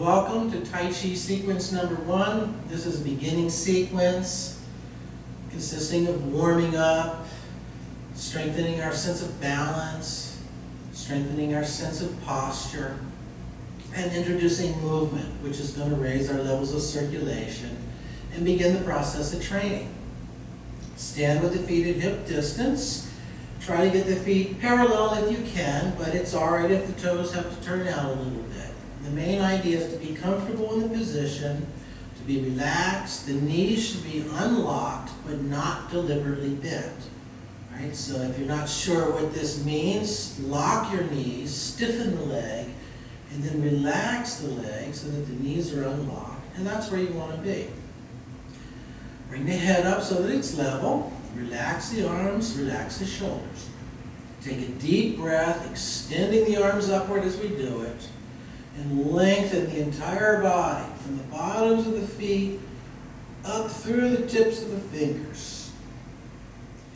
Welcome to Tai Chi sequence number 1. This is a beginning sequence consisting of warming up, strengthening our sense of balance, strengthening our sense of posture, and introducing movement, which is going to raise our levels of circulation and begin the process of training. Stand with the feet at hip distance. Try to get the feet parallel if you can, but it's all right if the toes have to turn out a little bit. The main idea is to be comfortable in the position, to be relaxed. The knees should be unlocked, but not deliberately bent. Right? So if you're not sure what this means, lock your knees, stiffen the leg, and then relax the leg so that the knees are unlocked. And that's where you want to be. Bring the head up so that it's level. Relax the arms, relax the shoulders. Take a deep breath, extending the arms upward as we do it, and lengthen the entire body from the bottoms of the feet up through the tips of the fingers.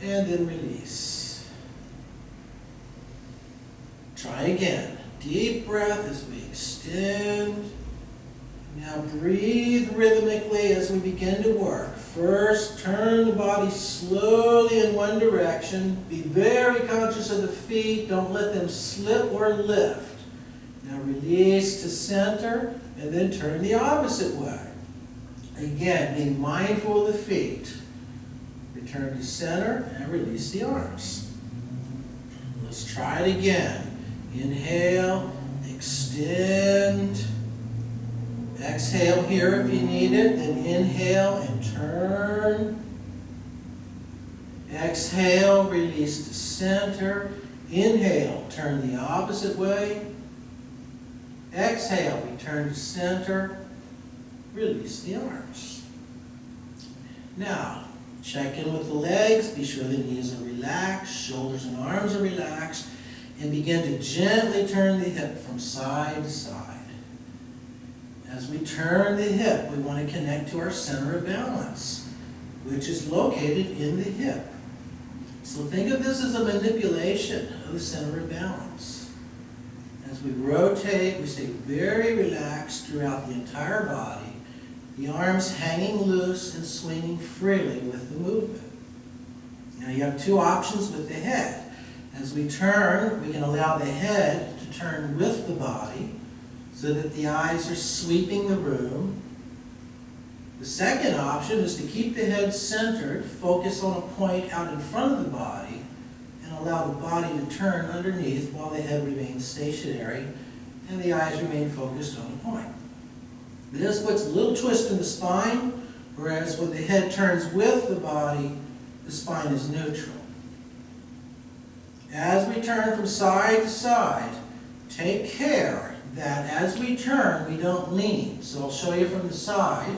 And then release. Try again. Deep breath as we extend. Now breathe rhythmically as we begin to work. First, turn the body slowly in one direction. Be very conscious of the feet. Don't let them slip or lift. Now release to center and then turn the opposite way. Again, being mindful of the feet. Return to center and release the arms. Let's try it again. Inhale, extend. Exhale here if you need it, then inhale and turn. Exhale, release to center. Inhale, turn the opposite way. Exhale, return to center. Release the arms. Now, check in with the legs. Be sure the knees are relaxed, shoulders and arms are relaxed, and begin to gently turn the hip from side to side. As we turn the hip, we want to connect to our center of balance, which is located in the hip. So think of this as a manipulation of the center of balance. As we rotate, we stay very relaxed throughout the entire body, the arms hanging loose and swinging freely with the movement. Now you have two options with the head. As we turn, we can allow the head to turn with the body, so that the eyes are sweeping the room. The second option is to keep the head centered, focus on a point out in front of the body, and allow the body to turn underneath while the head remains stationary and the eyes remain focused on a point. This puts a little twist in the spine, whereas when the head turns with the body, the spine is neutral. As we turn from side to side, take care that as we turn, we don't lean. So I'll show you from the side.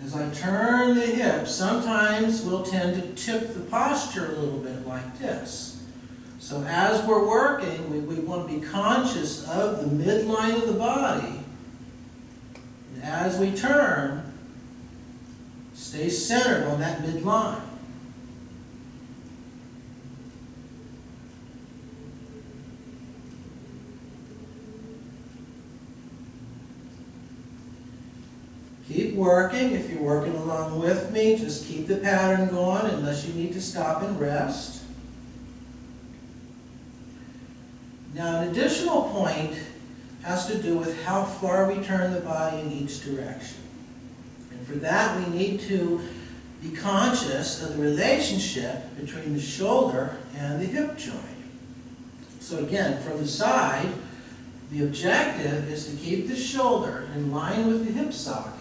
As I turn the hips, sometimes we'll tend to tip the posture a little bit like this. So as we're working, we want to be conscious of the midline of the body. And as we turn, stay centered on that midline. Keep working. If you're working along with me, just keep the pattern going unless you need to stop and rest. Now, an additional point has to do with how far we turn the body in each direction. And for that, we need to be conscious of the relationship between the shoulder and the hip joint. So again, from the side, the objective is to keep the shoulder in line with the hip socket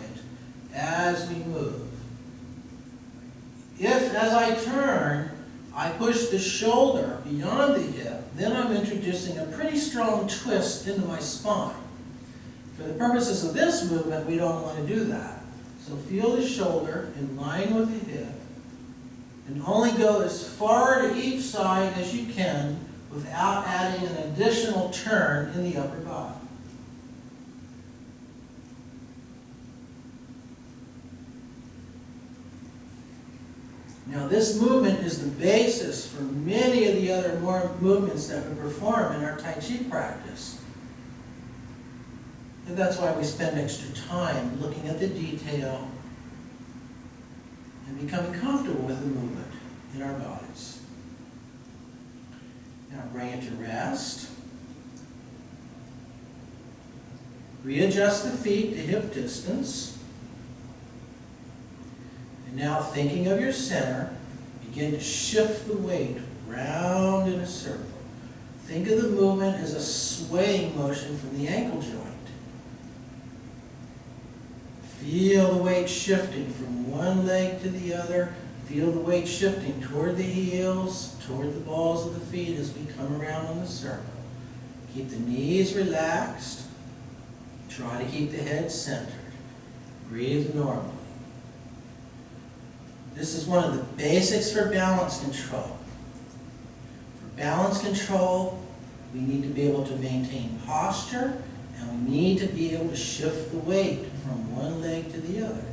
as we move. If, as I turn, I push the shoulder beyond the hip, then I'm introducing a pretty strong twist into my spine. For the purposes of this movement, we don't want to do that. So feel the shoulder in line with the hip, and only go as far to each side as you can without adding an additional turn in the upper body. Now this movement is the basis for many of the other movements that we perform in our Tai Chi practice. And that's why we spend extra time looking at the detail and becoming comfortable with the movement in our bodies. Now bring it to rest. Readjust the feet to hip distance. And now, thinking of your center, begin to shift the weight round in a circle. Think of the movement as a swaying motion from the ankle joint. Feel the weight shifting from one leg to the other. Feel the weight shifting toward the heels, toward the balls of the feet as we come around in the circle. Keep the knees relaxed. Try to keep the head centered. Breathe normally. This is one of the basics for balance control. For balance control, we need to be able to maintain posture, and we need to be able to shift the weight from one leg to the other.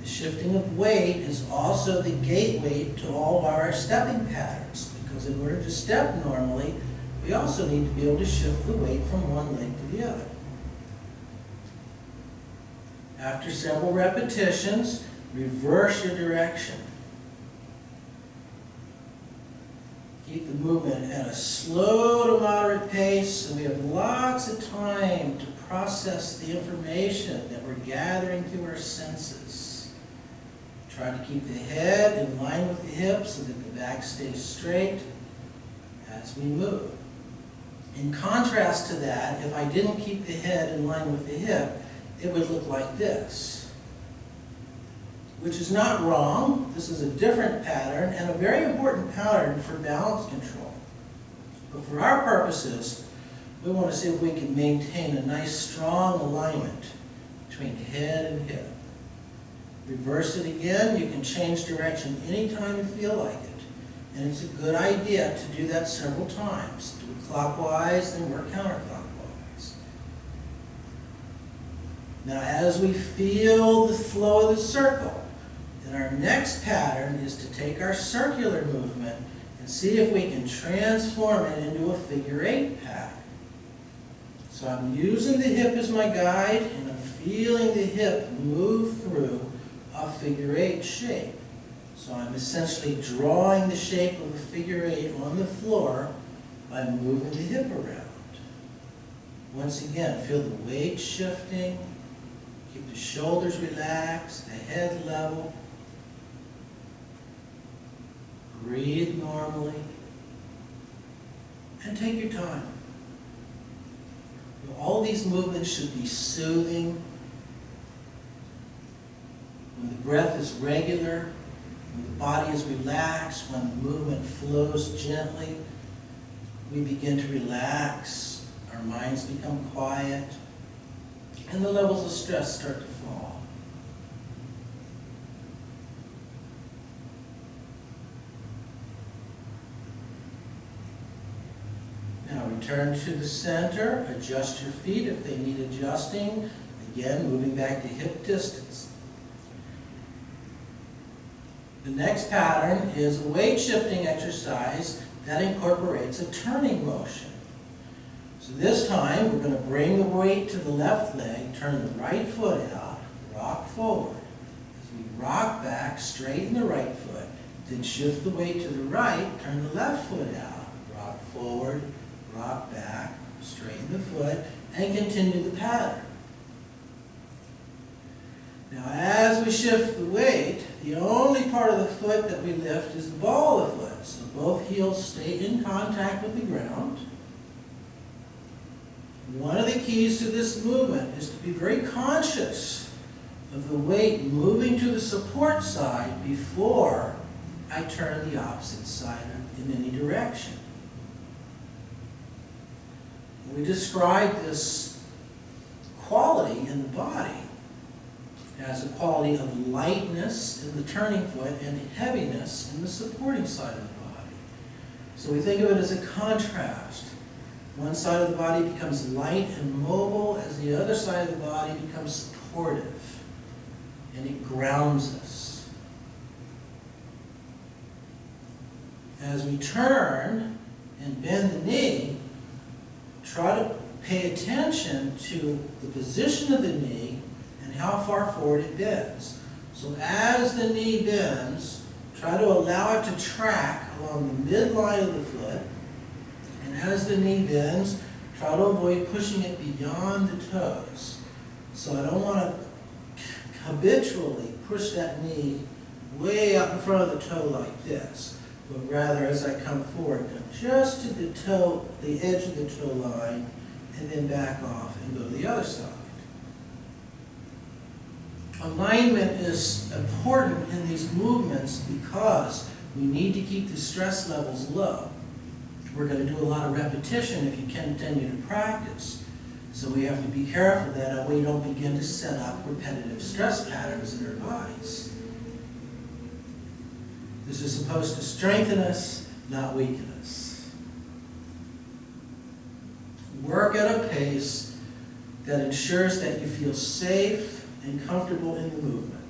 The shifting of weight is also the gateway to all of our stepping patterns, because in order to step normally, we also need to be able to shift the weight from one leg to the other. After several repetitions, reverse your direction. Keep the movement at a slow to moderate pace so we have lots of time to process the information that we're gathering through our senses. Try to keep the head in line with the hips so that the back stays straight as we move. In contrast to that, if I didn't keep the head in line with the hip, it would look like this, which is not wrong. This is a different pattern and a very important pattern for balance control. But for our purposes, we want to see if we can maintain a nice strong alignment between head and hip. Reverse it again. You can change direction anytime you feel like it. And it's a good idea to do that several times. Do it clockwise, then work counterclockwise. Now, as we feel the flow of the circle, then our next pattern is to take our circular movement and see if we can transform it into a figure 8 pattern. So I'm using the hip as my guide, and I'm feeling the hip move through a figure 8 shape. So I'm essentially drawing the shape of a figure 8 on the floor by moving the hip around. Once again, feel the weight shifting. Keep the shoulders relaxed, the head level. Breathe normally. And take your time. All these movements should be soothing. When the breath is regular, when the body is relaxed, when the movement flows gently, we begin to relax, our minds become quiet, and the levels of stress start to fall. Now return to the center, adjust your feet if they need adjusting. Again, moving back to hip distance. The next pattern is a weight shifting exercise that incorporates a turning motion. So this time, we're going to bring the weight to the left leg, turn the right foot out, rock forward. As we rock back, straighten the right foot, then shift the weight to the right, turn the left foot out, rock forward, rock back, straighten the foot, and continue the pattern. Now, as we shift the weight, the only part of the foot that we lift is the ball of the foot. So both heels stay in contact with the ground. One of the keys to this movement is to be very conscious of the weight moving to the support side before I turn the opposite side in any direction. We describe this quality in the body as a quality of lightness in the turning foot and heaviness in the supporting side of the body. So we think of it as a contrast. One side of the body becomes light and mobile as the other side of the body becomes supportive, and it grounds us. As we turn and bend the knee, try to pay attention to the position of the knee and how far forward it bends. So as the knee bends, try to allow it to track along the midline of the foot. And as the knee bends, try to avoid pushing it beyond the toes. So I don't want to habitually push that knee way up in front of the toe like this, but rather as I come forward, just to the toe, the edge of the toe line, and then back off and go to the other side. Alignment is important in these movements because we need to keep the stress levels low. We're going to do a lot of repetition if you continue to practice. So we have to be careful that we don't begin to set up repetitive stress patterns in our bodies. This is supposed to strengthen us, not weaken us. Work at a pace that ensures that you feel safe and comfortable in the movement.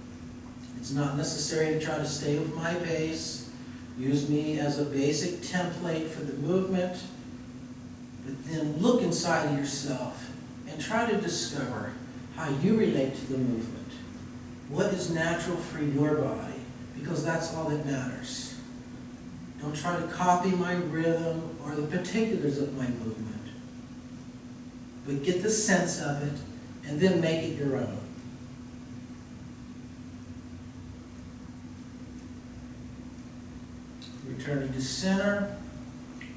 It's not necessary to try to stay with my pace. Use me as a basic template for the movement, but then look inside of yourself and try to discover how you relate to the movement. What is natural for your body? Because that's all that matters. Don't try to copy my rhythm or the particulars of my movement, but get the sense of it and then make it your own. Returning to center,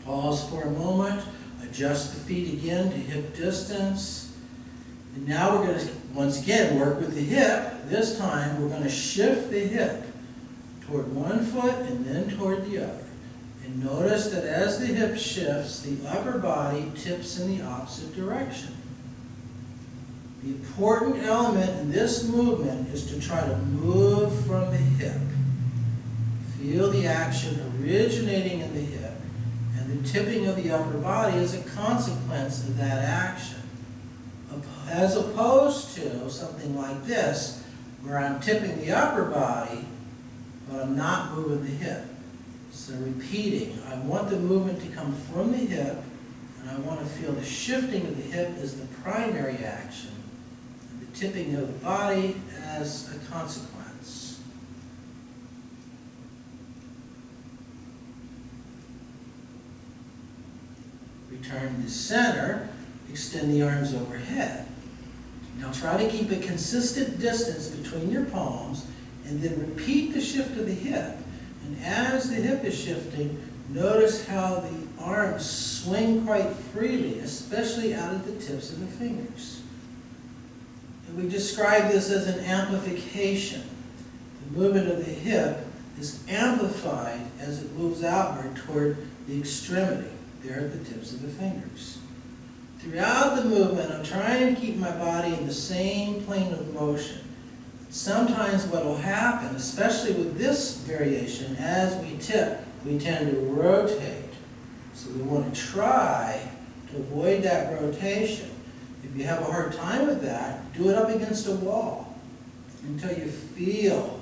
pause for a moment, adjust the feet again to hip distance. And now we're going to, once again, work with the hip. This time we're going to shift the hip toward one foot and then toward the other. And notice that as the hip shifts, the upper body tips in the opposite direction. The important element in this movement is to try to move from the hip. Feel the action originating in the hip, and the tipping of the upper body is a consequence of that action. As opposed to something like this, where I'm tipping the upper body, but I'm not moving the hip. So repeating, I want the movement to come from the hip, and I want to feel the shifting of the hip as the primary action, and the tipping of the body as a consequence. Return to center, extend the arms overhead. Now try to keep a consistent distance between your palms and then repeat the shift of the hip. And as the hip is shifting, notice how the arms swing quite freely, especially out of the tips of the fingers. And we describe this as an amplification. The movement of the hip is amplified as it moves outward toward the extremity, there at the tips of the fingers. Throughout the movement, I'm trying to keep my body in the same plane of motion. Sometimes what will happen, especially with this variation, as we tip, we tend to rotate. So we want to try to avoid that rotation. If you have a hard time with that, do it up against a wall until you feel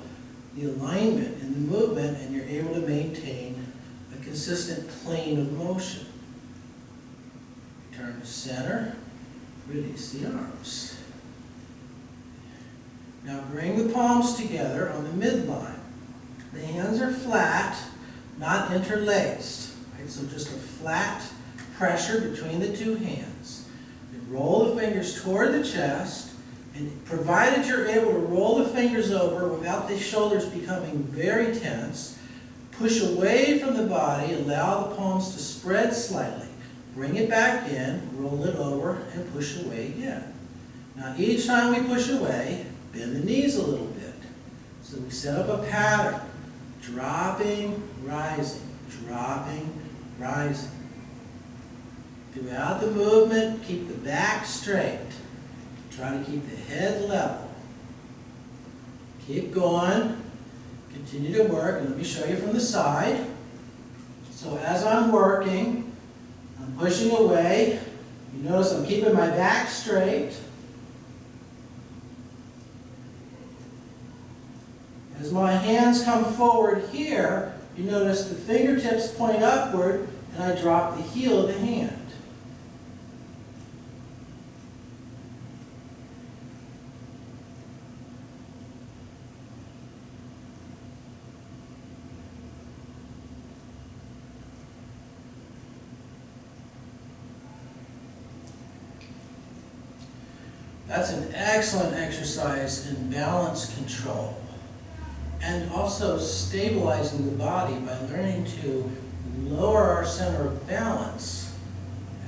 the alignment in the movement and you're able to maintain a consistent plane of motion. Return to center, release the arms. Now bring the palms together on the midline. The hands are flat, not interlaced. Right? So just a flat pressure between the two hands. Then roll the fingers toward the chest, and provided you're able to roll the fingers over without the shoulders becoming very tense, push away from the body, allow the palms to spread slightly. Bring it back in, roll it over, and push away again. Now each time we push away, bend the knees a little bit. So we set up a pattern. Dropping, rising, dropping, rising. Throughout the movement, keep the back straight. Try to keep the head level. Keep going. Continue to work. And let me show you from the side. So as I'm working, I'm pushing away. You notice I'm keeping my back straight. As my hands come forward here, you notice the fingertips point upward and I drop the heel of the hand. That's an excellent exercise in balance control and also stabilizing the body by learning to lower our center of balance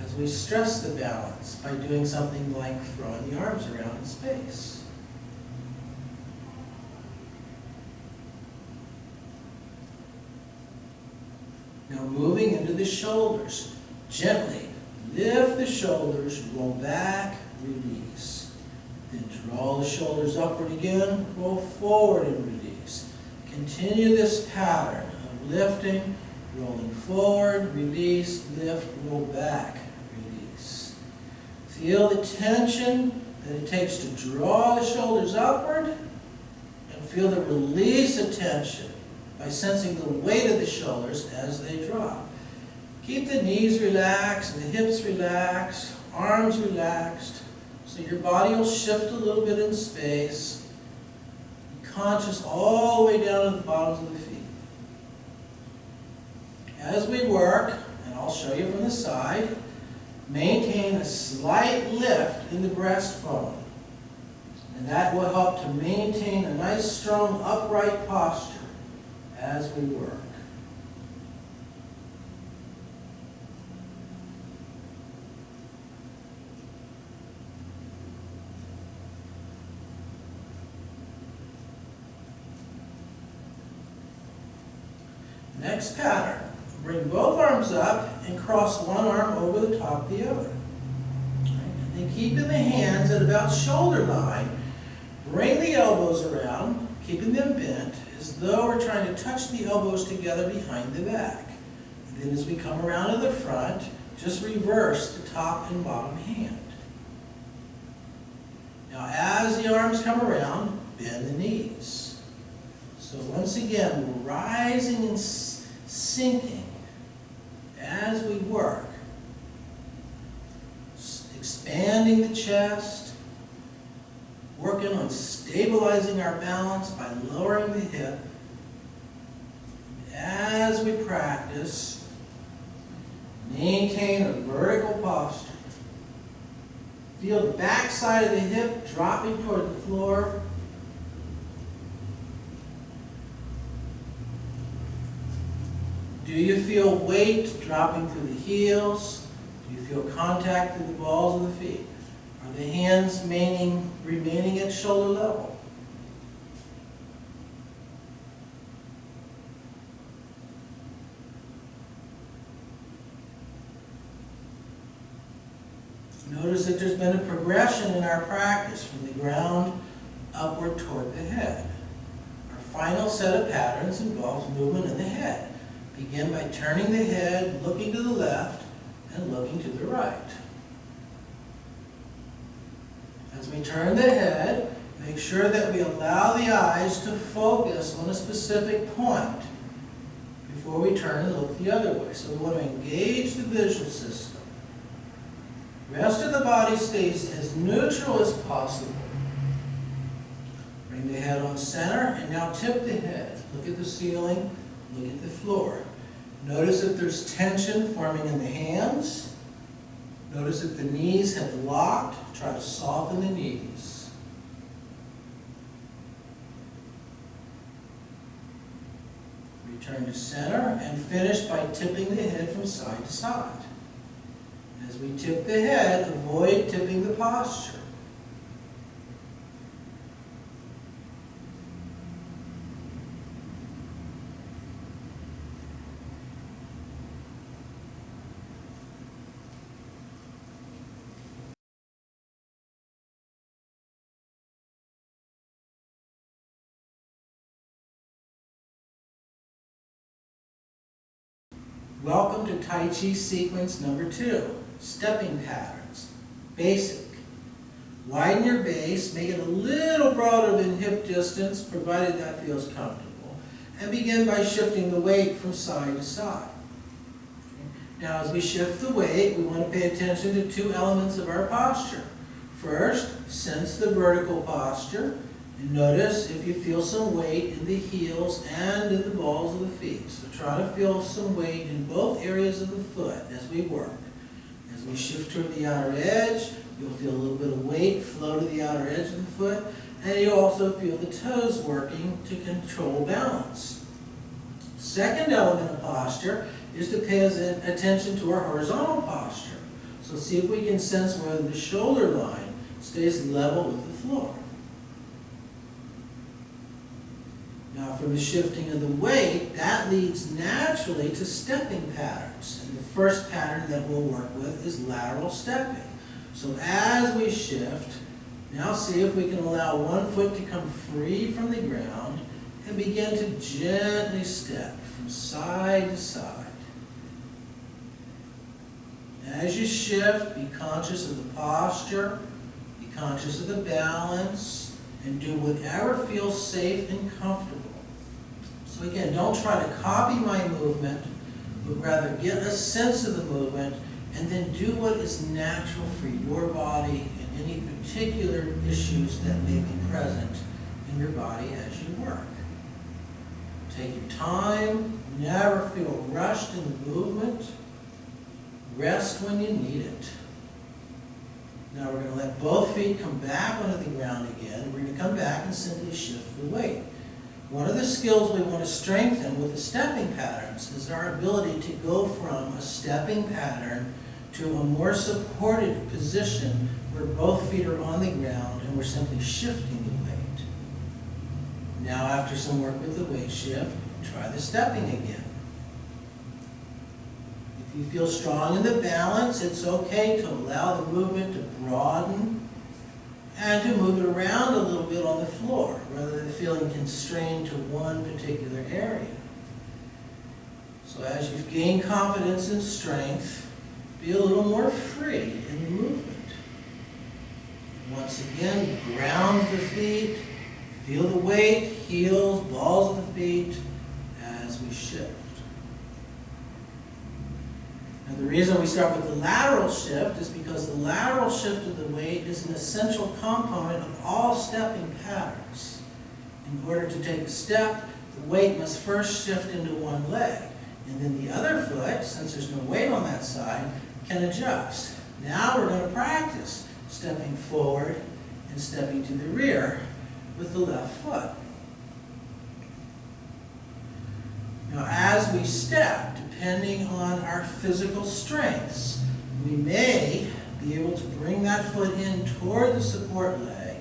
as we stress the balance by doing something like throwing the arms around in space. Now moving into the shoulders. Gently lift the shoulders, roll back, release. Then draw the shoulders upward again, roll forward and release. Continue this pattern of lifting, rolling forward, release, lift, roll back, release. Feel the tension that it takes to draw the shoulders upward, and feel the release of tension by sensing the weight of the shoulders as they drop. Keep the knees relaxed, the hips relaxed, arms relaxed, so your body will shift a little bit in space. Be conscious all the way down to the bottoms of the feet. As we work, and I'll show you from the side, maintain a slight lift in the breastbone. And that will help to maintain a nice, strong, upright posture as we work. Next pattern. Bring both arms up and cross one arm over the top of the other. And then keeping the hands at about shoulder line, bring the elbows around, keeping them bent, as though we're trying to touch the elbows together behind the back. And then as we come around to the front, just reverse the top and bottom hand. Now as the arms come around, bend the knees. So once again, we're rising and sinking as we work. Expanding the chest, working on stabilizing our balance by lowering the hip. As we practice, maintain a vertical posture. Feel the back side of the hip dropping toward the floor. Do you feel weight dropping through the heels? Do you feel contact through the balls of the feet? Are the hands remaining at shoulder level? Notice that there's been a progression in our practice from the ground upward toward the head. Our final set of patterns involves movement in the head. Begin by turning the head, looking to the left, and looking to the right. As we turn the head, make sure that we allow the eyes to focus on a specific point before we turn and look the other way. So we want to engage the visual system. The rest of the body stays as neutral as possible. Bring the head on center, and now tip the head. Look at the ceiling. Look at the floor. Notice if there's tension forming in the hands. Notice if the knees have locked. Try to soften the knees. Return to center and finish by tipping the head from side to side. As we tip the head, avoid tipping the posture. Welcome to Tai Chi sequence number 2, stepping patterns. Basic. Widen your base, make it a little broader than hip distance, provided that feels comfortable. And begin by shifting the weight from side to side. Now as we shift the weight, we want to pay attention to two elements of our posture. First, sense the vertical posture. And notice if you feel some weight in the heels and in the balls of the feet. So try to feel some weight in both areas of the foot as we work. As we shift toward the outer edge, You'll feel a little bit of weight flow to the outer edge of the foot, and you'll also feel the toes working to control balance. Second element of posture is to pay attention to our horizontal posture. So see if we can sense whether the shoulder line stays level with the floor. Now from the shifting of the weight, that leads naturally to stepping patterns. And the first pattern that we'll work with is lateral stepping. So as we shift, now see if we can allow one foot to come free from the ground and begin to gently step from side to side. As you shift, be conscious of the posture, be conscious of the balance, and do whatever feels safe and comfortable. So again, don't try to copy my movement, but rather get a sense of the movement and then do what is natural for your body and any particular issues that may be present in your body as you work. Take your time, never feel rushed in the movement. Rest when you need it. Now we're going to let both feet come back onto the ground again. We're going to come back and simply shift the weight. One of the skills we want to strengthen with the stepping patterns is our ability to go from a stepping pattern to a more supported position where both feet are on the ground and we're simply shifting the weight. Now after some work with the weight shift, try the stepping again. If you feel strong in the balance, it's okay to allow the movement to broaden and to move it around a little bit on the floor rather than feeling constrained to one particular area. So as you've gained confidence and strength, be a little more free in the movement. Once again, ground the feet, feel the weight, heels, balls of the feet as we shift. Now the reason we start with the lateral shift is because the lateral shift of the weight is an essential component of all stepping patterns. In order to take a step, the weight must first shift into one leg, and then the other foot, since there's no weight on that side, can adjust. Now we're going to practice stepping forward and stepping to the rear with the left foot. Now as we step, depending on our physical strengths, we may be able to bring that foot in toward the support leg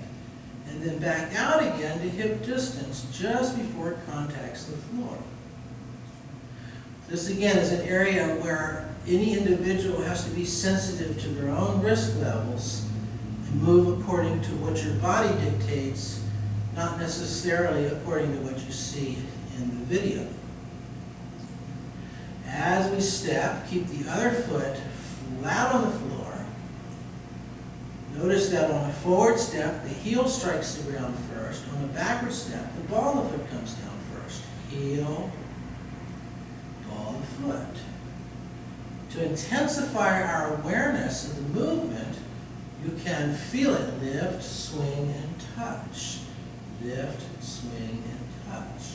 and then back out again to hip distance just before it contacts the floor. This again is an area where any individual has to be sensitive to their own risk levels and move according to what your body dictates, not necessarily according to what you see in the video. As we step, keep the other foot flat on the floor. Notice that on a forward step, the heel strikes the ground first. On a backward step, the ball of the foot comes down first. Heel, ball of the foot. To intensify our awareness of the movement, you can feel it lift, swing, and touch. Lift, swing, and touch.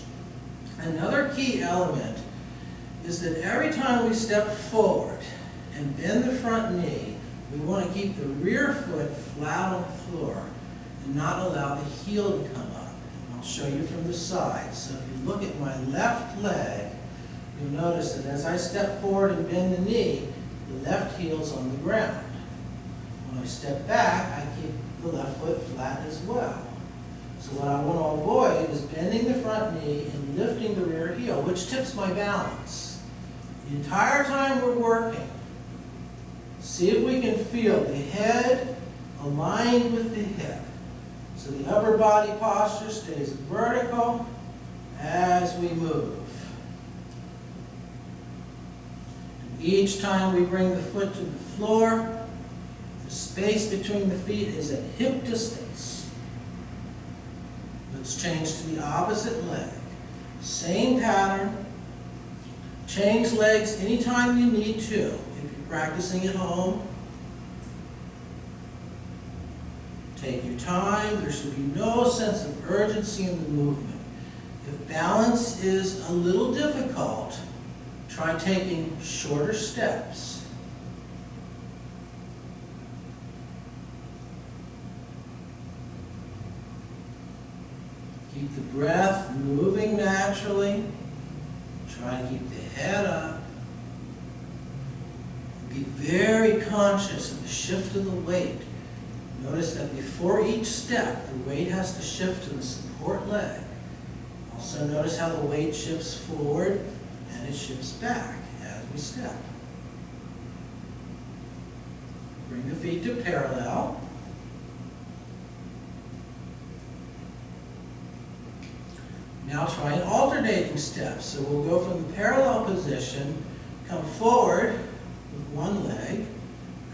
Another key element is that every time we step forward and bend the front knee, we want to keep the rear foot flat on the floor and not allow the heel to come up. And I'll show you from the side. So if you look at my left leg, you'll notice that as I step forward and bend the knee, the left heel's on the ground. When I step back, I keep the left foot flat as well. So what I want to avoid is bending the front knee and lifting the rear heel, which tips my balance. The entire time we're working, see if we can feel the head aligned with the hip. So the upper body posture stays vertical as we move. And each time we bring the foot to the floor, the space between the feet is at hip distance. Let's change to the opposite leg. Same pattern. Change legs anytime you need to. If you're practicing at home, take your time. There should be no sense of urgency in the movement. If balance is a little difficult, try taking shorter steps. Keep the breath moving naturally. Try to keep the head up. Be very conscious of the shift of the weight. Notice that before each step, the weight has to shift to the support leg. Also notice how the weight shifts forward and it shifts back as we step. Bring the feet to parallel. Now try an alternating step. So we'll go from the parallel position, come forward with one leg,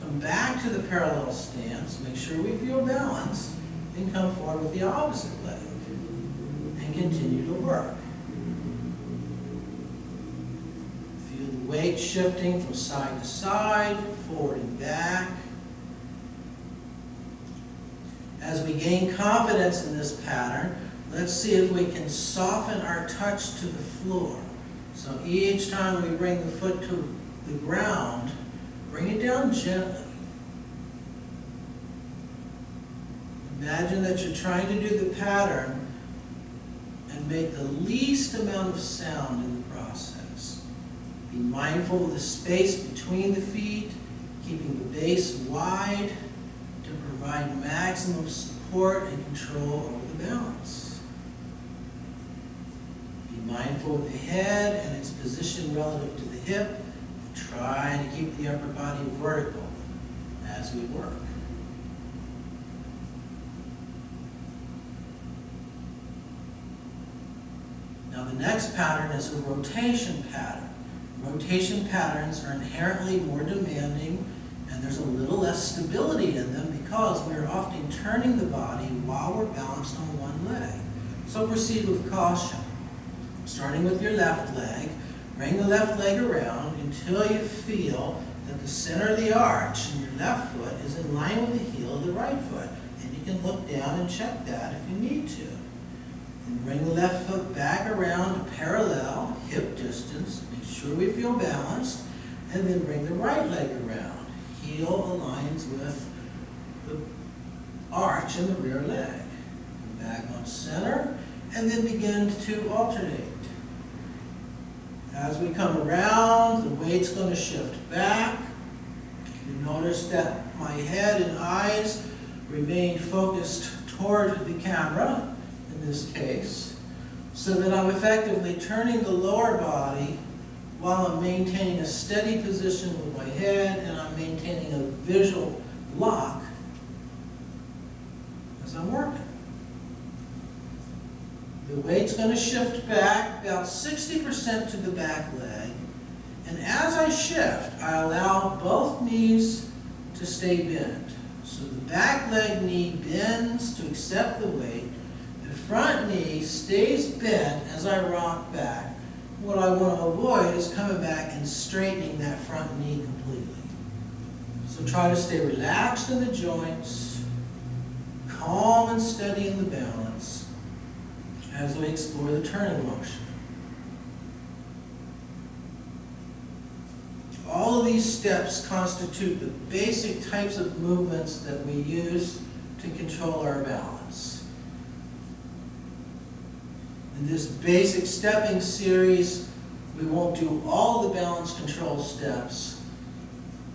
come back to the parallel stance, make sure we feel balanced, then come forward with the opposite leg and continue to work. Feel the weight shifting from side to side, forward and back. As we gain confidence in this pattern, let's see if we can soften our touch to the floor. So each time we bring the foot to the ground, bring it down gently. Imagine that you're trying to do the pattern and make the least amount of sound in the process. Be mindful of the space between the feet, keeping the base wide to provide maximum support and control over the balance. Be mindful of the head and its position relative to the hip, and try to keep the upper body vertical as we work. Now the next pattern is a rotation pattern. Rotation patterns are inherently more demanding and there's a little less stability in them because we're often turning the body while we're balanced on one leg. So proceed with caution. Starting with your left leg, bring the left leg around until you feel that the center of the arch in your left foot is in line with the heel of the right foot. And you can look down and check that if you need to. Then bring the left foot back around to parallel, hip distance. Make sure we feel balanced. And then bring the right leg around. Heel aligns with the arch in the rear leg. Come back on center and then begin to alternate. As we come around, the weight's going to shift back. You notice that my head and eyes remain focused toward the camera, in this case, so that I'm effectively turning the lower body while I'm maintaining a steady position with my head and I'm maintaining a visual lock as I'm working. The weight's going to shift back about 60% to the back leg. And as I shift, I allow both knees to stay bent. So the back leg knee bends to accept the weight. The front knee stays bent as I rock back. What I want to avoid is coming back and straightening that front knee completely. So try to stay relaxed in the joints, calm and steady in the balance as we explore the turning motion. All of these steps constitute the basic types of movements that we use to control our balance. In this basic stepping series, we won't do all the balance control steps.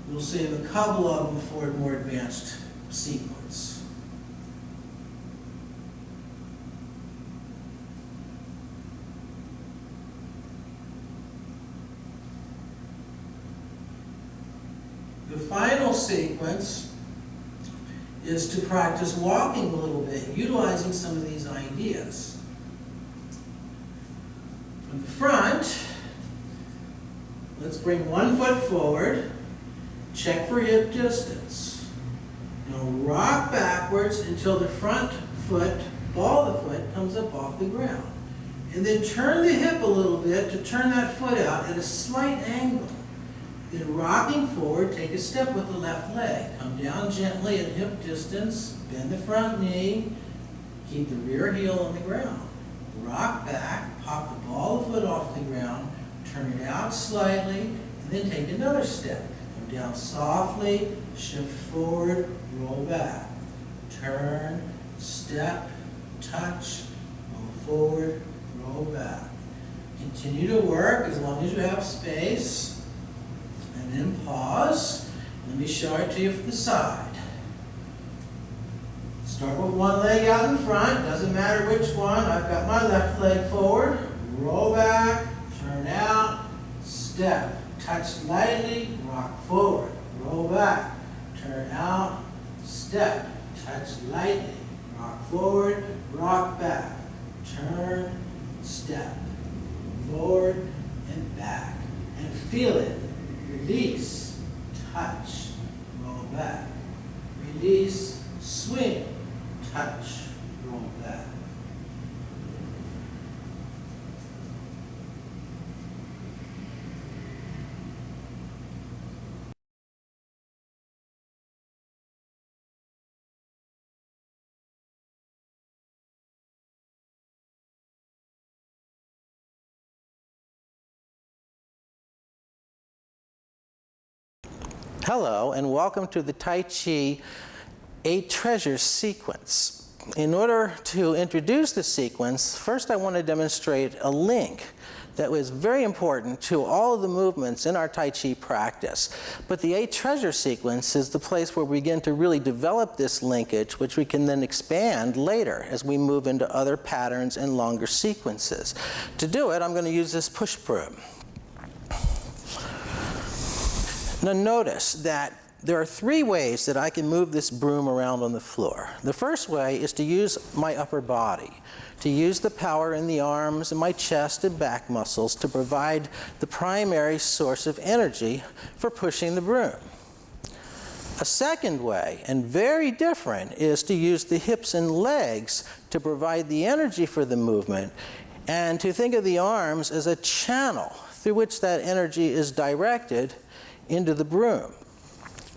We'll save a couple of them for a more advanced sequence. The final sequence is to practice walking a little bit, utilizing some of these ideas. From the front, let's bring one foot forward, check for hip distance. Now rock backwards until the front foot, ball of the foot, comes up off the ground. And then turn the hip a little bit to turn that foot out at a slight angle. Then rocking forward, take a step with the left leg. Come down gently at hip distance, bend the front knee, keep the rear heel on the ground. Rock back, pop the ball of the foot off the ground, turn it out slightly, and then take another step. Come down softly, shift forward, roll back. Turn, step, touch, roll forward, roll back. Continue to work as long as you have space. And then pause. Let me show it to you from the side. Start with one leg out in front. Doesn't matter which one. I've got my left leg forward. Roll back, turn out, step. Touch lightly, rock forward. Roll back, turn out, step. Touch lightly, rock forward, rock back. Turn, step. Forward and back. And feel it. Release, touch, roll back. Release, swing, touch, roll back. Hello, and welcome to the Tai Chi 8 Treasures sequence. In order to introduce the sequence, first I want to demonstrate a link that was very important to all of the movements in our Tai Chi practice. But the 8 Treasure sequence is the place where we begin to really develop this linkage, which we can then expand later as we move into other patterns and longer sequences. To do it, I'm going to use this push broom. Now notice that there are 3 ways that I can move this broom around on the floor. The first way is to use my upper body, to use the power in the arms and my chest and back muscles to provide the primary source of energy for pushing the broom. A second way, and very different, is to use the hips and legs to provide the energy for the movement, and to think of the arms as a channel through which that energy is directed into the broom.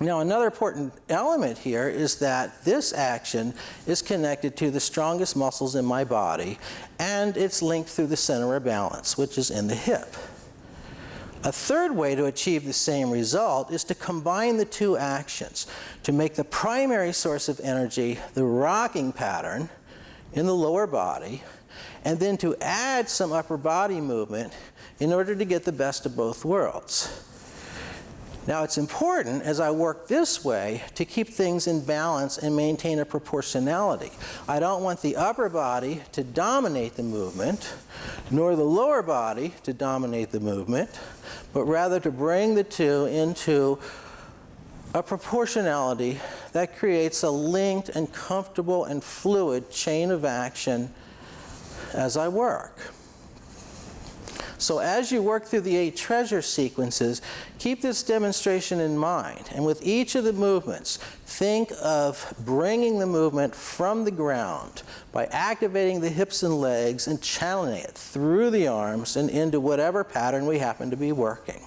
Now, another important element here is that this action is connected to the strongest muscles in my body, and it's linked through the center of balance, which is in the hip. A third way to achieve the same result is to combine the 2 actions to make the primary source of energy the rocking pattern in the lower body, and then to add some upper body movement in order to get the best of both worlds. Now, it's important as I work this way to keep things in balance and maintain a proportionality. I don't want the upper body to dominate the movement, nor the lower body to dominate the movement, but rather to bring the 2 into a proportionality that creates a linked and comfortable and fluid chain of action as I work. So as you work through the 8 treasure sequences, keep this demonstration in mind. And with each of the movements, think of bringing the movement from the ground by activating the hips and legs and channeling it through the arms and into whatever pattern we happen to be working.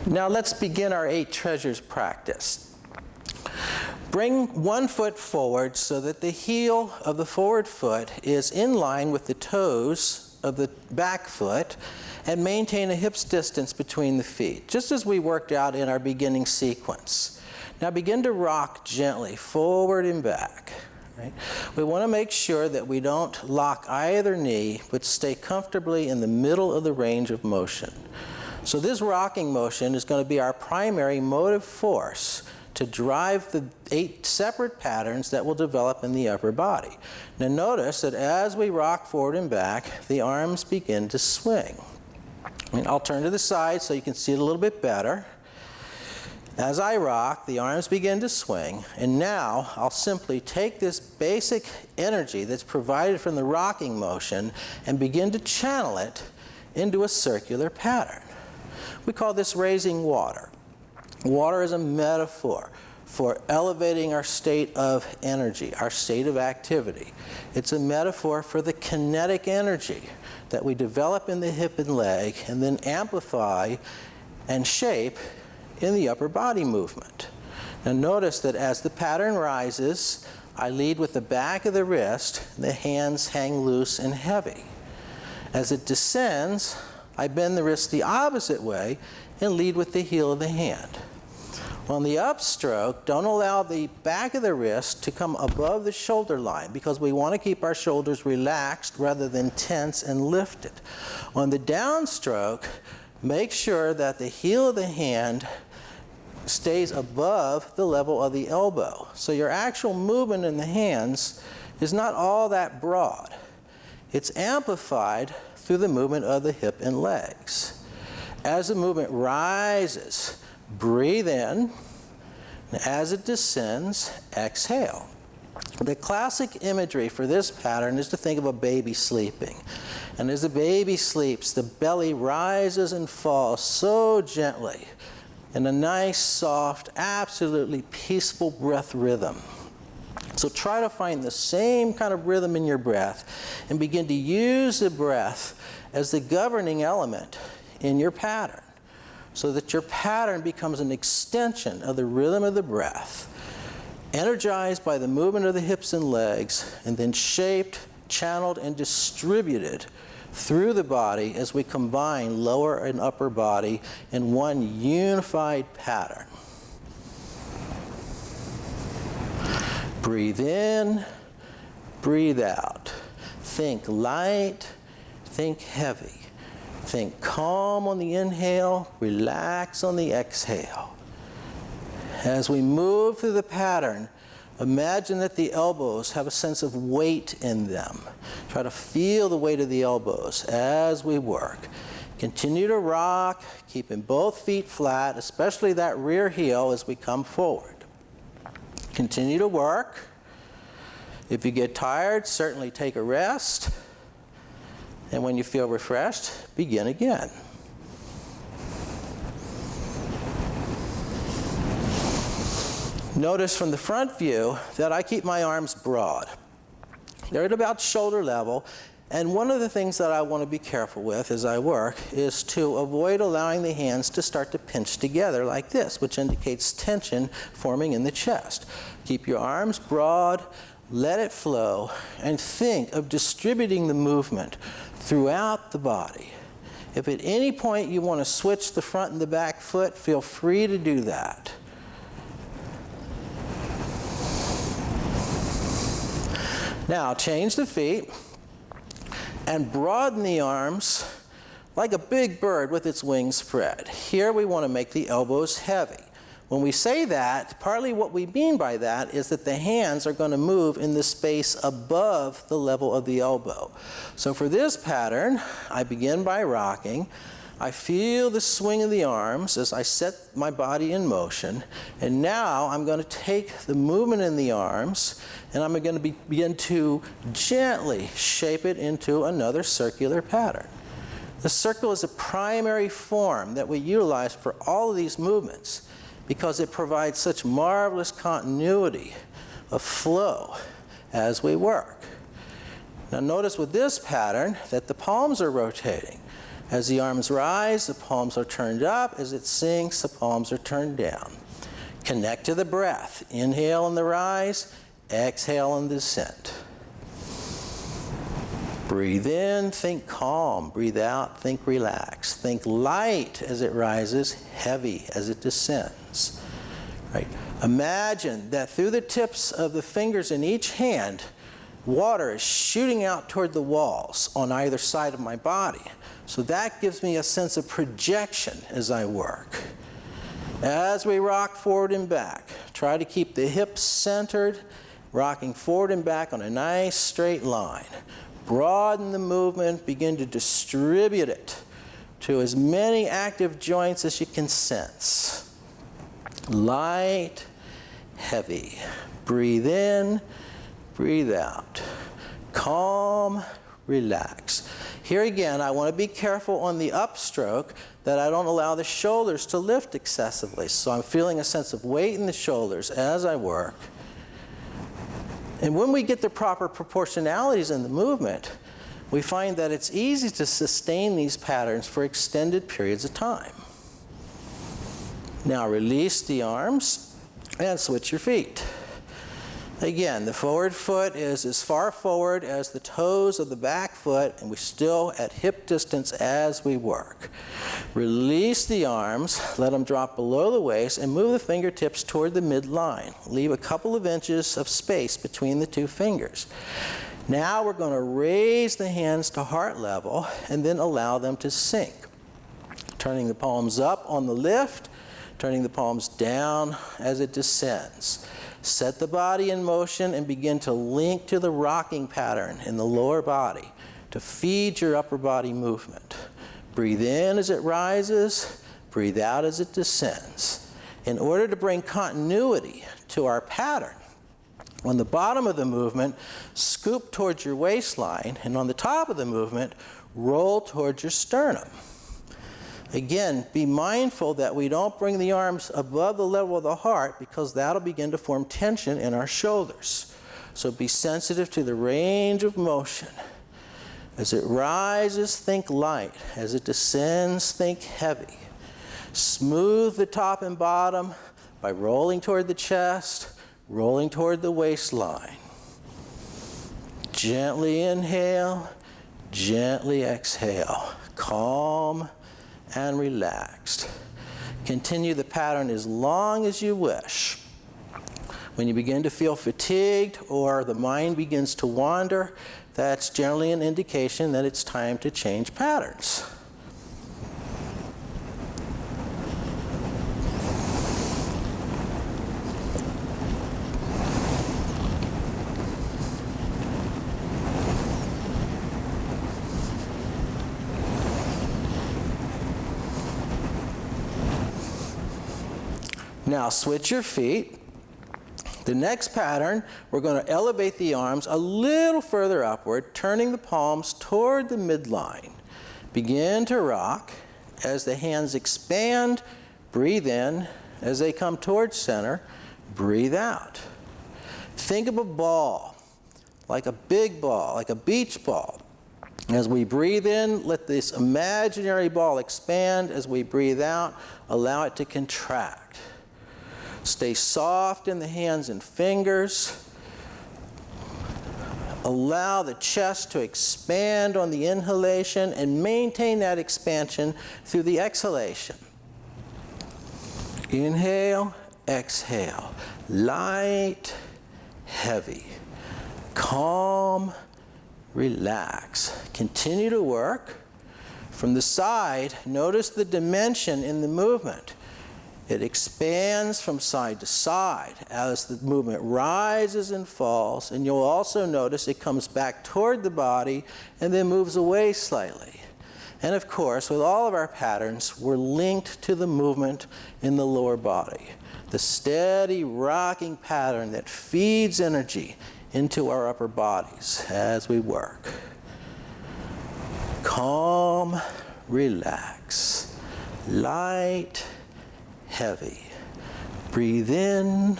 Now let's begin our 8 treasures practice. Bring one foot forward so that the heel of the forward foot is in line with the toes of the back foot, and maintain a hip's distance between the feet, just as we worked out in our beginning sequence. Now begin to rock gently forward and back. Right? We want to make sure that we don't lock either knee, but stay comfortably in the middle of the range of motion. So this rocking motion is going to be our primary motive force to drive the 8 separate patterns that will develop in the upper body. Now notice that as we rock forward and back, the arms begin to swing. And I'll turn to the side so you can see it a little bit better. As I rock, the arms begin to swing, and now I'll simply take this basic energy that's provided from the rocking motion and begin to channel it into a circular pattern. We call this raising water. Water is a metaphor for elevating our state of energy, our state of activity. It's a metaphor for the kinetic energy that we develop in the hip and leg and then amplify and shape in the upper body movement. Now notice that as the pattern rises, I lead with the back of the wrist, the hands hang loose and heavy. As it descends, I bend the wrist the opposite way and lead with the heel of the hand. On the upstroke, don't allow the back of the wrist to come above the shoulder line because we want to keep our shoulders relaxed rather than tense and lifted. On the downstroke, make sure that the heel of the hand stays above the level of the elbow. So your actual movement in the hands is not all that broad. It's amplified through the movement of the hip and legs. As the movement rises, breathe in, and as it descends, exhale. The classic imagery for this pattern is to think of a baby sleeping. And as the baby sleeps, the belly rises and falls so gently in a nice, soft, absolutely peaceful breath rhythm. So try to find the same kind of rhythm in your breath and begin to use the breath as the governing element in your pattern, so that your pattern becomes an extension of the rhythm of the breath, energized by the movement of the hips and legs, and then shaped, channeled, and distributed through the body as we combine lower and upper body in one unified pattern. Breathe in, breathe out. Think light, think heavy. Think calm on the inhale, relax on the exhale. As we move through the pattern, imagine that the elbows have a sense of weight in them. Try to feel the weight of the elbows as we work. Continue to rock, keeping both feet flat, especially that rear heel as we come forward. Continue to work. If you get tired, certainly take a rest. And when you feel refreshed, begin again. Notice from the front view that I keep my arms broad. They're at about shoulder level, and one of the things that I want to be careful with as I work is to avoid allowing the hands to start to pinch together like this, which indicates tension forming in the chest. Keep your arms broad, let it flow, and think of distributing the movement throughout the body. If at any point you want to switch the front and the back foot, feel free to do that. Now change the feet and broaden the arms like a big bird with its wings spread. Here we want to make the elbows heavy. When we say that, partly what we mean by that is that the hands are going to move in the space above the level of the elbow. So for this pattern, I begin by rocking. I feel the swing of the arms as I set my body in motion. And now I'm going to take the movement in the arms and I'm going to begin to gently shape it into another circular pattern. The circle is a primary form that we utilize for all of these movements, because it provides such marvelous continuity of flow as we work. Now notice with this pattern that the palms are rotating. As the arms rise, the palms are turned up. As it sinks, the palms are turned down. Connect to the breath. Inhale on the rise, exhale on the descent. Breathe in, think calm. Breathe out, think relax. Think light as it rises, heavy as it descends. Right? Imagine that through the tips of the fingers in each hand, water is shooting out toward the walls on either side of my body. So that gives me a sense of projection as I work. As we rock forward and back, try to keep the hips centered, rocking forward and back on a nice straight line. Broaden the movement, begin to distribute it to as many active joints as you can sense. Light, heavy. Breathe in, breathe out. Calm, relax. Here again, I want to be careful on the upstroke that I don't allow the shoulders to lift excessively. So I'm feeling a sense of weight in the shoulders as I work. And when we get the proper proportionalities in the movement, we find that it's easy to sustain these patterns for extended periods of time. Now release the arms and switch your feet. Again, the forward foot is as far forward as the toes of the back foot, and we're still at hip distance as we work. Release the arms, let them drop below the waist, and move the fingertips toward the midline. Leave a couple of inches of space between the two fingers. Now we're going to raise the hands to heart level and then allow them to sink. Turning the palms up on the lift, turning the palms down as it descends. Set the body in motion and begin to link to the rocking pattern in the lower body to feed your upper body movement. Breathe in as it rises, breathe out as it descends. In order to bring continuity to our pattern, on the bottom of the movement, scoop towards your waistline, and on the top of the movement, roll towards your sternum. Again, be mindful that we don't bring the arms above the level of the heart because that'll begin to form tension in our shoulders. So be sensitive to the range of motion. As it rises, think light. As it descends, think heavy. Smooth the top and bottom by rolling toward the chest, rolling toward the waistline. Gently inhale, gently exhale. Calm and relaxed. Continue the pattern as long as you wish. When you begin to feel fatigued or the mind begins to wander, that's generally an indication that it's time to change patterns. Now switch your feet. The next pattern, we're going to elevate the arms a little further upward, turning the palms toward the midline. Begin to rock. As the hands expand, breathe in. As they come towards center, breathe out. Think of a ball, like a big ball, like a beach ball. As we breathe in, let this imaginary ball expand. As we breathe out, allow it to contract. Stay soft in the hands and fingers. Allow the chest to expand on the inhalation and maintain that expansion through the exhalation. Inhale, exhale. Light, heavy. Calm, relax. Continue to work. From the side, notice the dimension in the movement. It expands from side to side as the movement rises and falls, and you'll also notice it comes back toward the body and then moves away slightly. And of course, with all of our patterns, we're linked to the movement in the lower body, the steady rocking pattern that feeds energy into our upper bodies as we work. Calm, relax, light, heavy. Breathe in,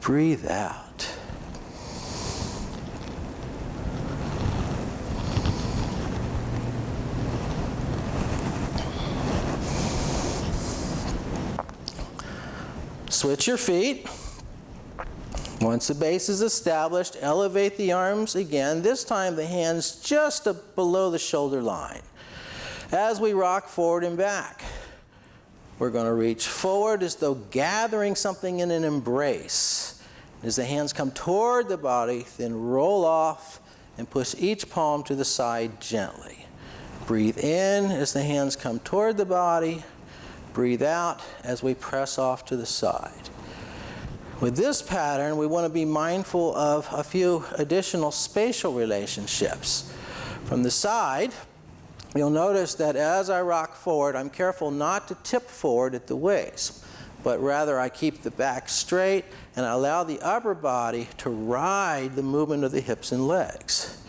breathe out. Switch your feet. Once the base is established, elevate the arms again. This time the hands just below the shoulder line. As we rock forward and back, we're going to reach forward as though gathering something in an embrace. As the hands come toward the body, then roll off and push each palm to the side gently. Breathe in as the hands come toward the body. Breathe out as we press off to the side. With this pattern, we want to be mindful of a few additional spatial relationships. From the side, you'll notice that as I rock forward, I'm careful not to tip forward at the waist, but rather I keep the back straight and I allow the upper body to ride the movement of the hips and legs.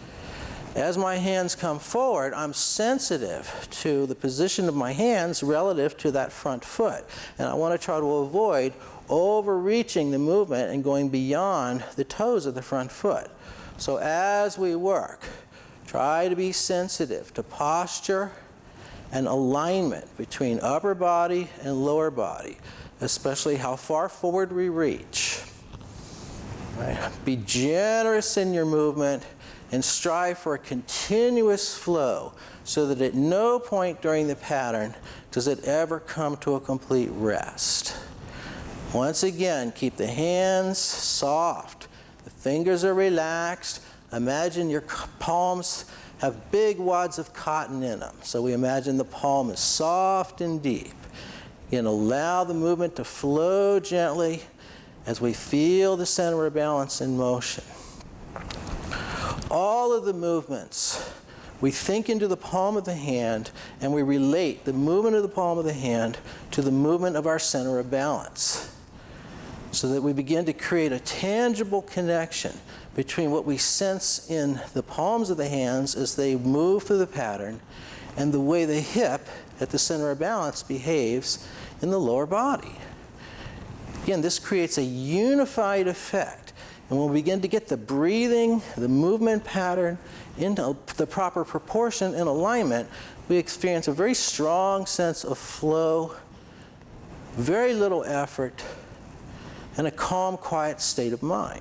As my hands come forward, I'm sensitive to the position of my hands relative to that front foot, and I want to try to avoid overreaching the movement and going beyond the toes of the front foot. So as we work, try to be sensitive to posture and alignment between upper body and lower body, especially how far forward we reach. Right? Be generous in your movement and strive for a continuous flow so that at no point during the pattern does it ever come to a complete rest. Once again, keep the hands soft. The fingers are relaxed. Imagine your palms have big wads of cotton in them. So we imagine the palm is soft and deep. Again, allow the movement to flow gently as we feel the center of balance in motion. All of the movements, we think into the palm of the hand and we relate the movement of the palm of the hand to the movement of our center of balance, so that we begin to create a tangible connection between what we sense in the palms of the hands as they move through the pattern and the way the hip at the center of balance behaves in the lower body. Again, this creates a unified effect. And when we begin to get the breathing, the movement pattern into the proper proportion and alignment, we experience a very strong sense of flow, very little effort, and a calm, quiet state of mind.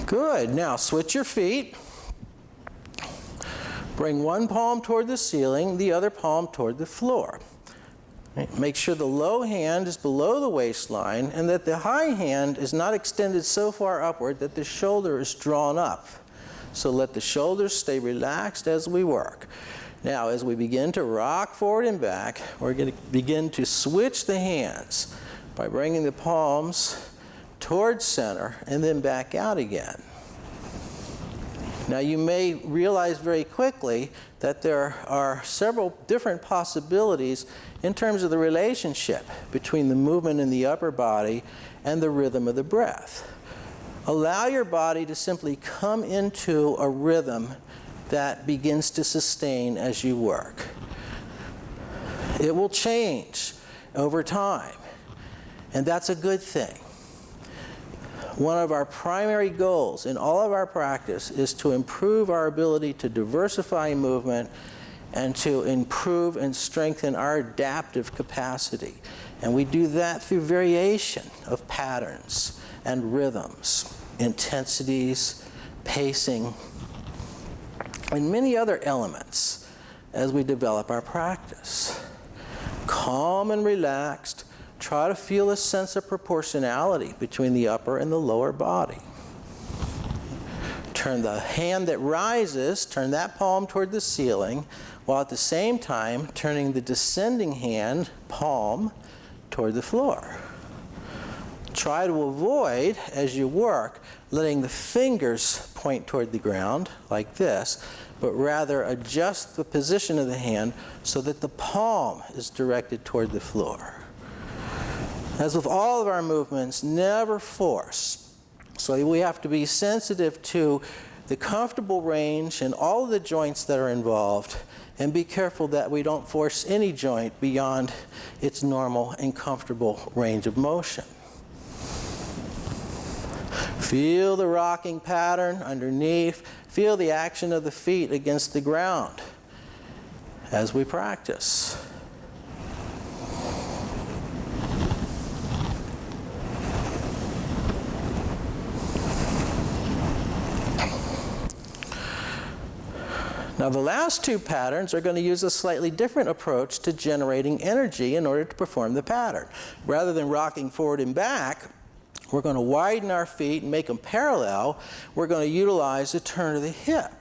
Good. Now switch your feet. Bring one palm toward the ceiling, the other palm toward the floor. Make sure the low hand is below the waistline and that the high hand is not extended so far upward that the shoulder is drawn up. So let the shoulders stay relaxed as we work. Now, as we begin to rock forward and back, we're going to begin to switch the hands by bringing the palms towards center and then back out again. Now, you may realize very quickly that there are several different possibilities in terms of the relationship between the movement in the upper body and the rhythm of the breath. Allow your body to simply come into a rhythm that begins to sustain as you work. It will change over time, and that's a good thing. One of our primary goals in all of our practice is to improve our ability to diversify movement and to improve and strengthen our adaptive capacity. And we do that through variation of patterns and rhythms, intensities, pacing, and many other elements as we develop our practice. Calm and relaxed, try to feel a sense of proportionality between the upper and the lower body. Turn the hand that rises, turn that palm toward the ceiling, while at the same time turning the descending hand, palm, toward the floor. Try to avoid, as you work, letting the fingers point toward the ground, like this, but rather adjust the position of the hand so that the palm is directed toward the floor. As with all of our movements, never force. So we have to be sensitive to the comfortable range and all of the joints that are involved, and be careful that we don't force any joint beyond its normal and comfortable range of motion. Feel the rocking pattern underneath. Feel the action of the feet against the ground as we practice. Now, the last two patterns are going to use a slightly different approach to generating energy in order to perform the pattern. Rather than rocking forward and back, we're going to widen our feet and make them parallel. We're going to utilize the turn of the hip.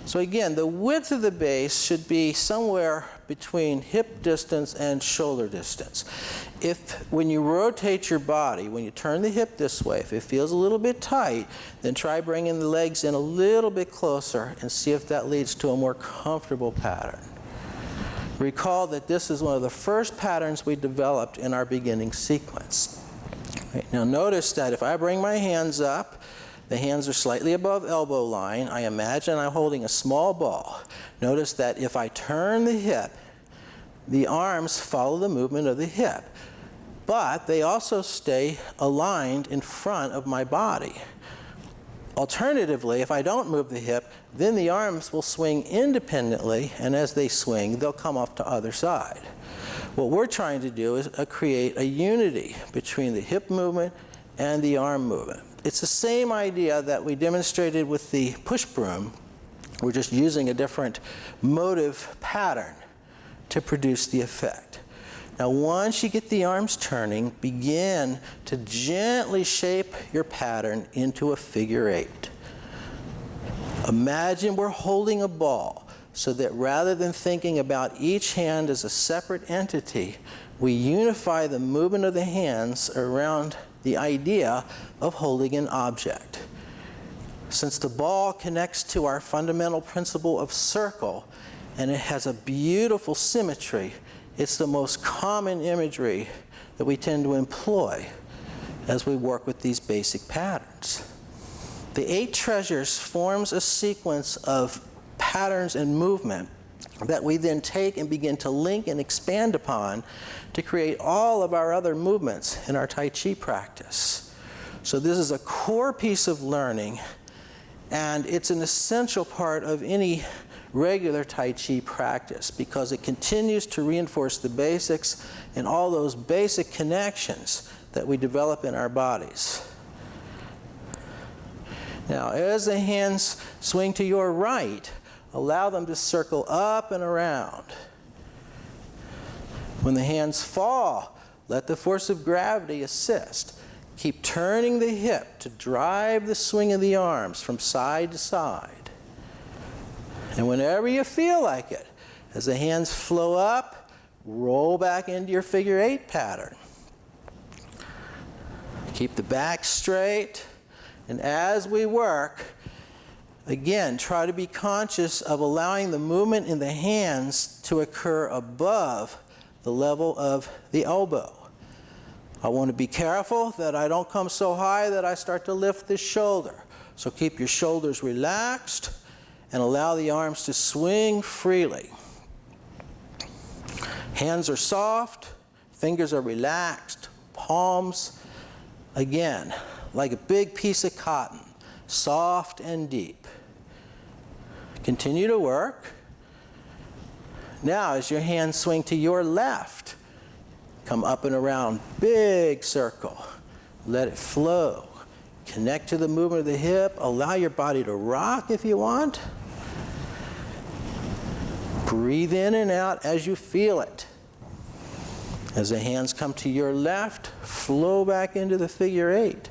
So again, the width of the base should be somewhere between hip distance and shoulder distance. When you rotate your body, when you turn the hip this way, if it feels a little bit tight, then try bringing the legs in a little bit closer and see if that leads to a more comfortable pattern. Recall that this is one of the first patterns we developed in our beginning sequence. Right, now notice that if I bring my hands up, the hands are slightly above elbow line. I imagine I'm holding a small ball. Notice that if I turn the hip, the arms follow the movement of the hip, but they also stay aligned in front of my body. Alternatively, if I don't move the hip, then the arms will swing independently, and as they swing, they'll come off to other side. What we're trying to do is create a unity between the hip movement and the arm movement. It's the same idea that we demonstrated with the push broom. We're just using a different motive pattern to produce the effect. Now, once you get the arms turning, begin to gently shape your pattern into a figure 8. Imagine we're holding a ball, so that rather than thinking about each hand as a separate entity, we unify the movement of the hands around the idea of holding an object. Since the ball connects to our fundamental principle of circle, and it has a beautiful symmetry, it's the most common imagery that we tend to employ as we work with these basic patterns. The 8 treasures forms a sequence of patterns and movement that we then take and begin to link and expand upon to create all of our other movements in our Tai Chi practice. So this is a core piece of learning, and it's an essential part of any regular Tai Chi practice because it continues to reinforce the basics and all those basic connections that we develop in our bodies. Now, as the hands swing to your right, allow them to circle up and around. When the hands fall, let the force of gravity assist. Keep turning the hip to drive the swing of the arms from side to side. And whenever you feel like it, as the hands flow up, roll back into your figure 8 pattern. Keep the back straight, and as we work, again, try to be conscious of allowing the movement in the hands to occur above the level of the elbow. I want to be careful that I don't come so high that I start to lift the shoulder. So keep your shoulders relaxed and allow the arms to swing freely. Hands are soft, fingers are relaxed, palms, again, like a big piece of cotton, soft and deep. Continue to work. Now, as your hands swing to your left, come up and around, big circle. Let it flow. Connect to the movement of the hip. Allow your body to rock if you want. Breathe in and out as you feel it. As the hands come to your left, flow back into the figure 8.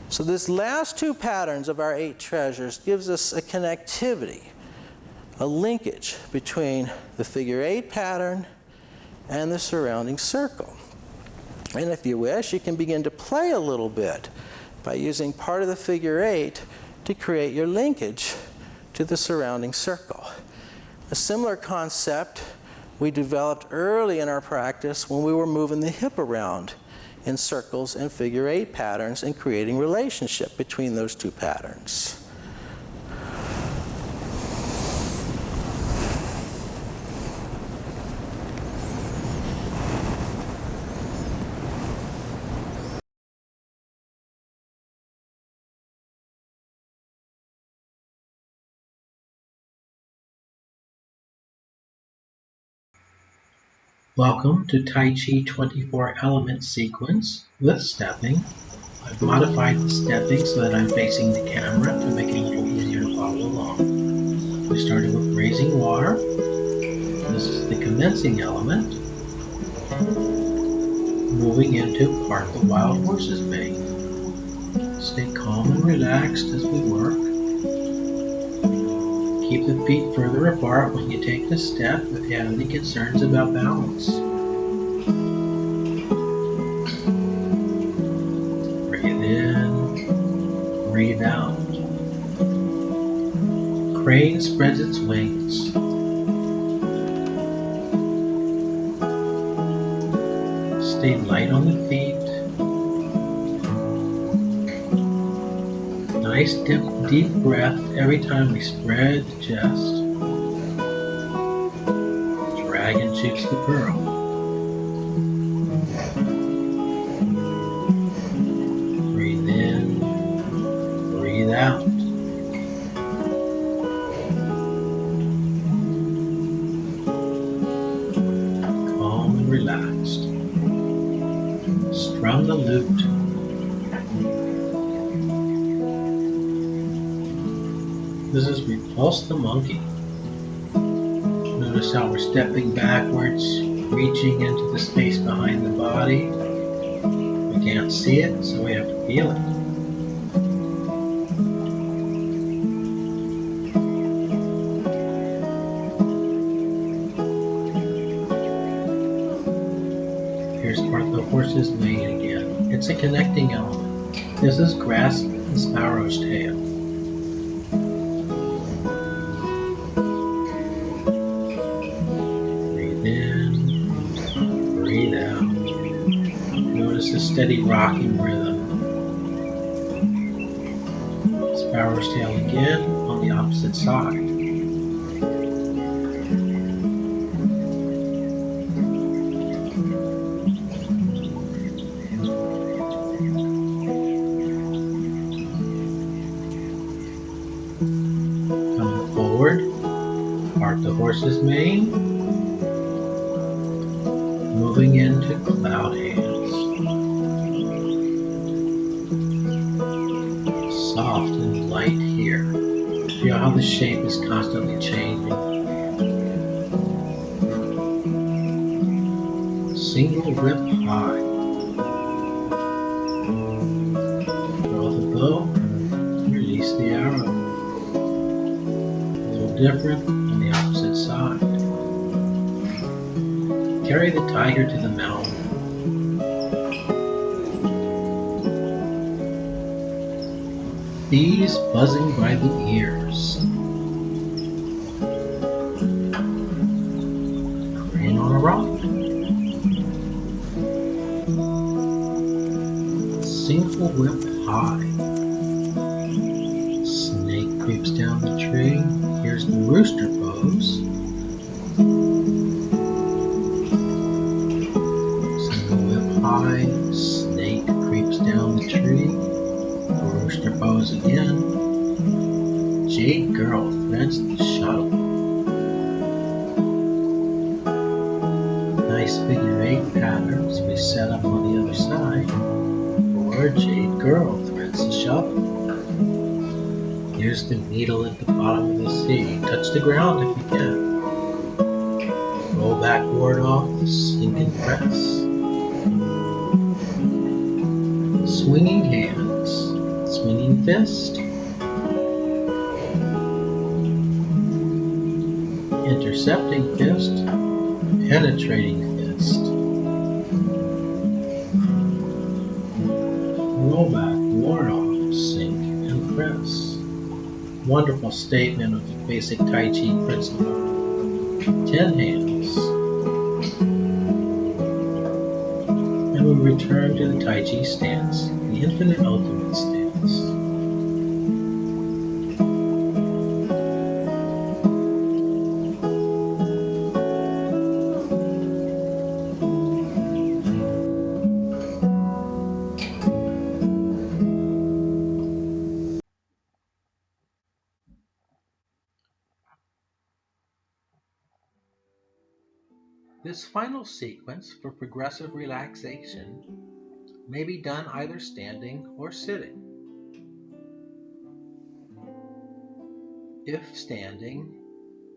So this last 2 patterns of our 8 treasures gives us a connectivity, a linkage between the figure 8 pattern and the surrounding circle. And if you wish, you can begin to play a little bit by using part of the figure 8 to create your linkage to the surrounding circle. A similar concept we developed early in our practice when we were moving the hip around in circles and figure 8 patterns and creating relationship between those 2 patterns. Welcome to Tai Chi 24 element sequence with stepping. I've modified the stepping so that I'm facing the camera to make it a little easier to follow along. We started with raising water. This is the commencing element. Moving into part the wild horse's bathe. Stay calm and relaxed as we work. Keep the feet further apart when you take the step if you have any concerns about balance. Breathe in, breathe out. Crane spreads its wings. Stay light on the feet. Nice deep breath every time we spread the chest. Dragon shoots the pearl. Breathe in, breathe salute. This is repulse the monkey. Notice how we're stepping backwards, reaching into the space behind the body. We can't see it, so we have to feel it. Here's part of the horse's mane again. It's a connecting element. This is grasp the sparrow's tail. Breathe in, breathe out. Notice the steady rocking rhythm. Sparrow's tail again on the opposite side. Coming forward, part the horse's mane, moving into cloud hands. Soft and light here. Feel how the shape is constantly changing. Single rip high. Throw the bow, release the arrow. A little different on the opposite side. Carry the tiger to the mountain. Bees buzzing by the ears. Crane on a rock. Single whip high. Snake creeps down the tree. Here's the rooster pose. Single whip high. Snake creeps down the tree. Rooster pose again. Jade girl threads the shuttle. Nice figure 8 patterns we set up on the other side. Or jade girl threads the shuttle. Here's the needle at the bottom of the sea. Touch the ground if you can. Roll backward off, sink and press. Swinging hands, swinging fist. Intercepting fist, penetrating fist. Roll back, ward off, sink and press. Wonderful statement of the basic Tai Chi principle. 10 hands. And we return to the Tai Chi stance, the infinite ultimate stance. This final sequence for progressive relaxation may be done either standing or sitting. If standing,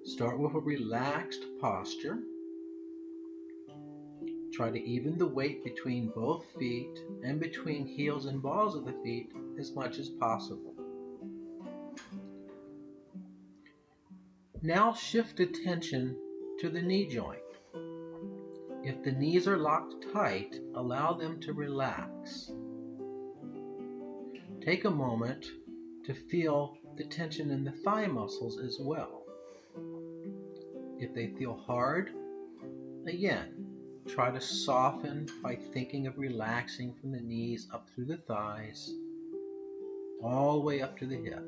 start with a relaxed posture. Try to even the weight between both feet and between heels and balls of the feet as much as possible. Now shift attention to the knee joint. If the knees are locked tight, allow them to relax. Take a moment to feel the tension in the thigh muscles as well. If they feel hard, again, try to soften by thinking of relaxing from the knees up through the thighs, all the way up to the hip.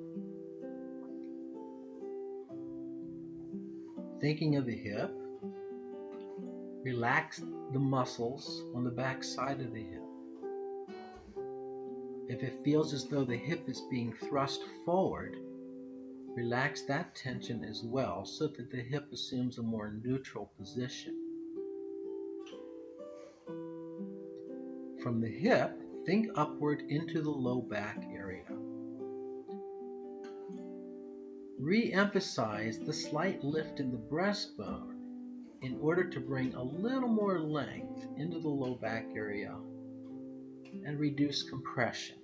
Thinking of the hip, relax the muscles on the back side of the hip. If it feels as though the hip is being thrust forward, relax that tension as well so that the hip assumes a more neutral position. From the hip, think upward into the low back area. Re-emphasize the slight lift in the breastbone in order to bring a little more length into the low back area and reduce compression.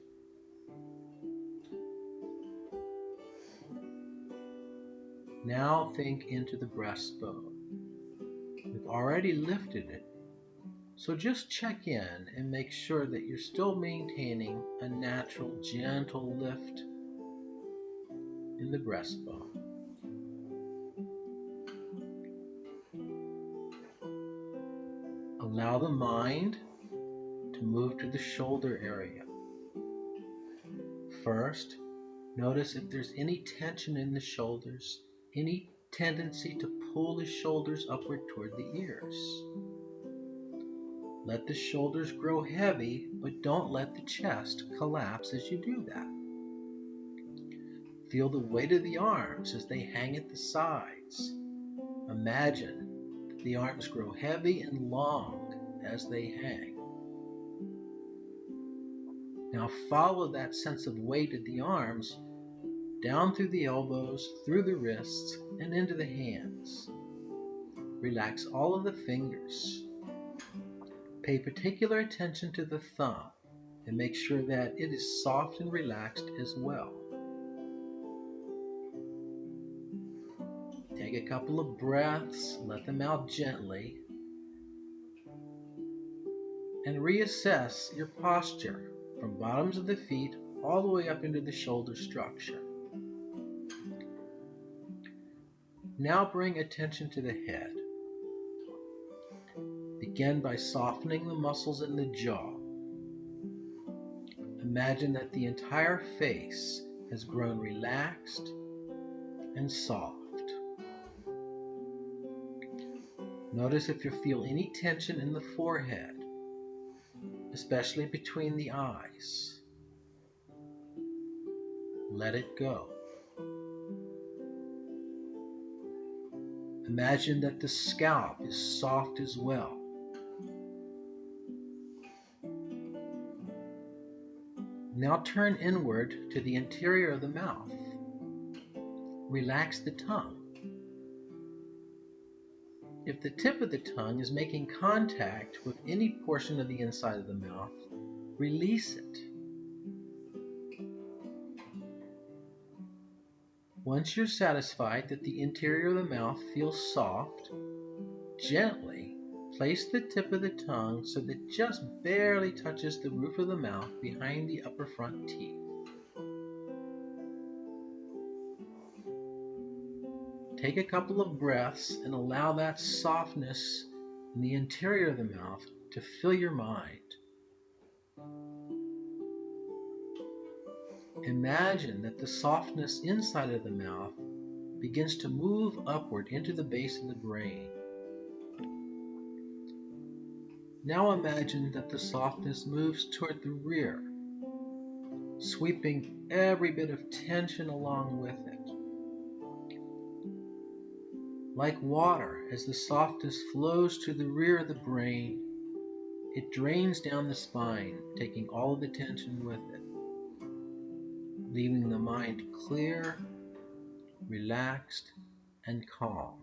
Now think into the breastbone. We've already lifted it, so just check in and make sure that you're still maintaining a natural, gentle lift in the breastbone. Allow the mind to move to the shoulder area. First, notice if there's any tension in the shoulders, any tendency to pull the shoulders upward toward the ears. Let the shoulders grow heavy, but don't let the chest collapse as you do that. Feel the weight of the arms as they hang at the sides. Imagine that the arms grow heavy and long as they hang. Now follow that sense of weight at the arms down through the elbows, through the wrists, and into the hands. Relax all of the fingers. Pay particular attention to the thumb and make sure that it is soft and relaxed as well. Take a couple of breaths, let them out gently, and reassess your posture from bottoms of the feet all the way up into the shoulder structure. Now bring attention to the head. Begin by softening the muscles in the jaw. Imagine that the entire face has grown relaxed and soft. Notice if you feel any tension in the forehead, especially between the eyes. Let it go. Imagine that the scalp is soft as well. Now turn inward to the interior of the mouth. Relax the tongue. If the tip of the tongue is making contact with any portion of the inside of the mouth, release it. Once you're satisfied that the interior of the mouth feels soft, gently place the tip of the tongue so that it just barely touches the roof of the mouth behind the upper front teeth. Take a couple of breaths and allow that softness in the interior of the mouth to fill your mind. Imagine that the softness inside of the mouth begins to move upward into the base of the brain. Now imagine that the softness moves toward the rear, sweeping every bit of tension along with it. Like water, as the softness flows to the rear of the brain, it drains down the spine, taking all of the tension with it, leaving the mind clear, relaxed, and calm.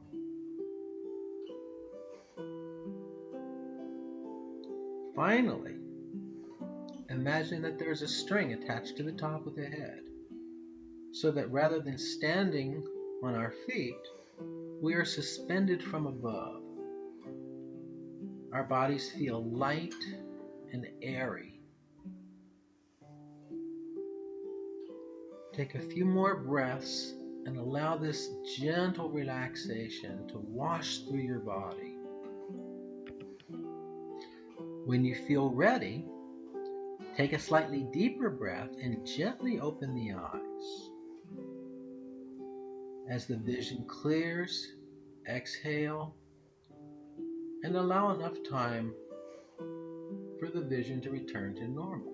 Finally, imagine that there's a string attached to the top of the head, so that rather than standing on our feet, we are suspended from above. Our bodies feel light and airy. Take a few more breaths and allow this gentle relaxation to wash through your body. When you feel ready, take a slightly deeper breath and gently open the eyes. As the vision clears, exhale and allow enough time for the vision to return to normal.